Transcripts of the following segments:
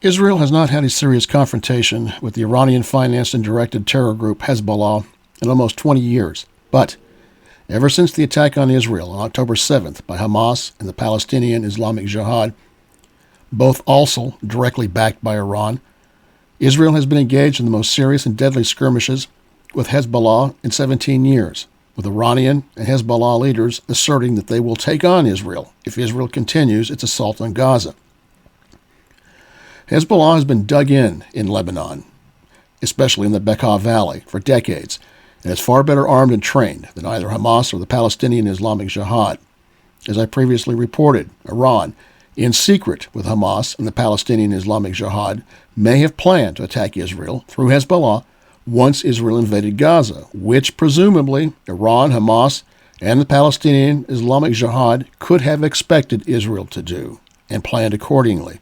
Israel has not had a serious confrontation with the Iranian-financed and directed terror group Hezbollah in almost 20 years. But ever since the attack on Israel on October 7th by Hamas and the Palestinian Islamic Jihad, both also directly backed by Iran, Israel has been engaged in the most serious and deadly skirmishes with Hezbollah in 17 years, with Iranian and Hezbollah leaders asserting that they will take on Israel if Israel continues its assault on Gaza. Hezbollah has been dug in Lebanon, especially in the Bekaa Valley, for decades, and is far better armed and trained than either Hamas or the Palestinian Islamic Jihad. As I previously reported, Iran, in secret with Hamas and the Palestinian Islamic Jihad, may have planned to attack Israel through Hezbollah once Israel invaded Gaza, which presumably Iran, Hamas, and the Palestinian Islamic Jihad could have expected Israel to do and planned accordingly.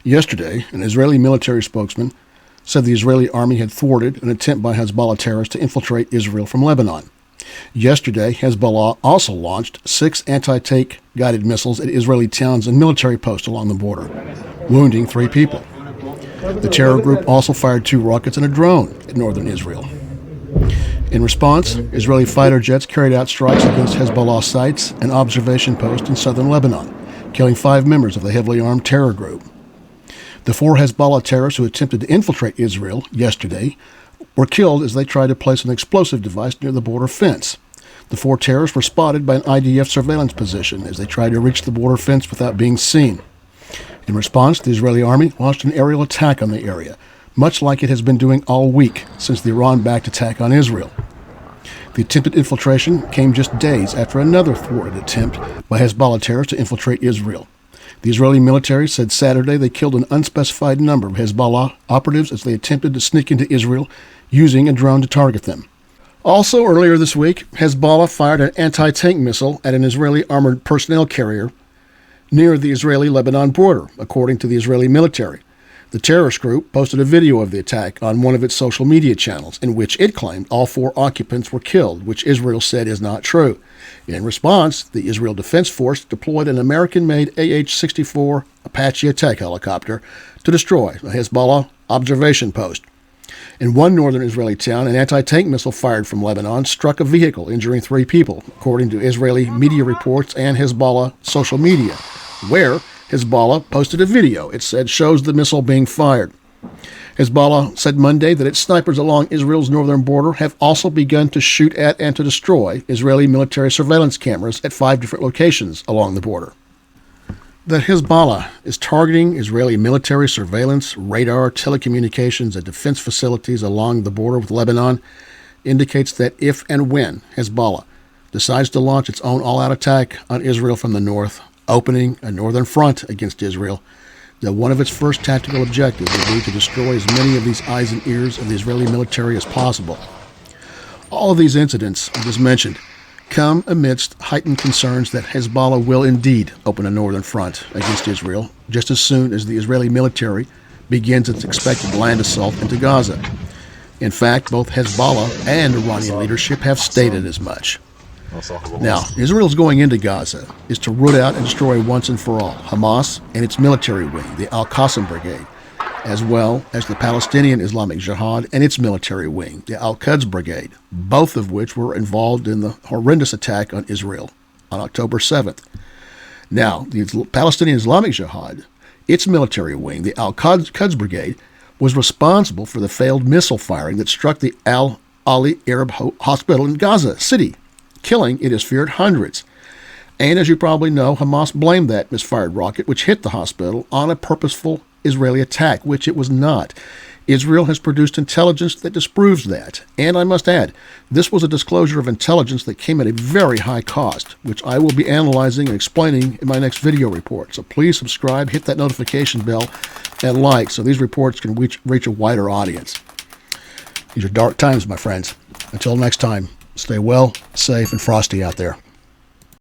Yesterday, an Israeli military spokesman said the Israeli army had thwarted an attempt by Hezbollah terrorists to infiltrate Israel from Lebanon. Yesterday, Hezbollah also launched 6 anti-tank guided missiles at Israeli towns and military posts along the border, wounding 3 people. The terror group also fired 2 rockets and a drone at northern Israel. In response, Israeli fighter jets carried out strikes against Hezbollah sites and observation posts in southern Lebanon, killing 5 members of the heavily armed terror group. The 4 Hezbollah terrorists who attempted to infiltrate Israel yesterday were killed as they tried to place an explosive device near the border fence. The 4 terrorists were spotted by an IDF surveillance position as they tried to reach the border fence without being seen. In response, the Israeli army launched an aerial attack on the area, much like it has been doing all week since the Iran-backed attack on Israel. The attempted infiltration came just days after another thwarted attempt by Hezbollah terrorists to infiltrate Israel. The Israeli military said Saturday they killed an unspecified number of Hezbollah operatives as they attempted to sneak into Israel using a drone to target them. Also earlier this week, Hezbollah fired an anti-tank missile at an Israeli armored personnel carrier near the Israeli-Lebanon border, according to the Israeli military. The terrorist group posted a video of the attack on one of its social media channels in which it claimed all 4 occupants were killed, which Israel said is not true. In response, the Israel Defense Force deployed an American-made AH-64 Apache attack helicopter to destroy a Hezbollah observation post. In one northern Israeli town, an anti-tank missile fired from Lebanon struck a vehicle, injuring 3 people, according to Israeli media reports and Hezbollah social media, where Hezbollah posted a video it said shows the missile being fired. Hezbollah said Monday that its snipers along Israel's northern border have also begun to shoot at and to destroy Israeli military surveillance cameras at 5 different locations along the border. That Hezbollah is targeting Israeli military surveillance, radar, telecommunications, and defense facilities along the border with Lebanon indicates that if and when Hezbollah decides to launch its own all-out attack on Israel from the north, opening a northern front against Israel, that one of its first tactical objectives will be to destroy as many of these eyes and ears of the Israeli military as possible. All of these incidents I just mentioned come amidst heightened concerns that Hezbollah will indeed open a northern front against Israel just as soon as the Israeli military begins its expected land assault into Gaza. In fact, both Hezbollah and Iranian leadership have stated as much. Now, Israel's going into Gaza is to root out and destroy once and for all Hamas and its military wing, the Al-Qassam Brigade, as well as the Palestinian Islamic Jihad and its military wing, the Al-Quds Brigade, both of which were involved in the horrendous attack on Israel on October 7th. Now, the Palestinian Islamic Jihad, its military wing, the Al-Quds Brigade, was responsible for the failed missile firing that struck the Al-Ali Arab Hospital in Gaza City, killing, it is feared, hundreds. And as you probably know, Hamas blamed that misfired rocket, which hit the hospital, on a purposeful Israeli attack, which it was not. Israel has produced intelligence that disproves that. And I must add, this was a disclosure of intelligence that came at a very high cost, which I will be analyzing and explaining in my next video report. So please subscribe, hit that notification bell, and like so these reports can reach a wider audience. These are dark times, my friends. Until next time, stay well, safe, and frosty out there.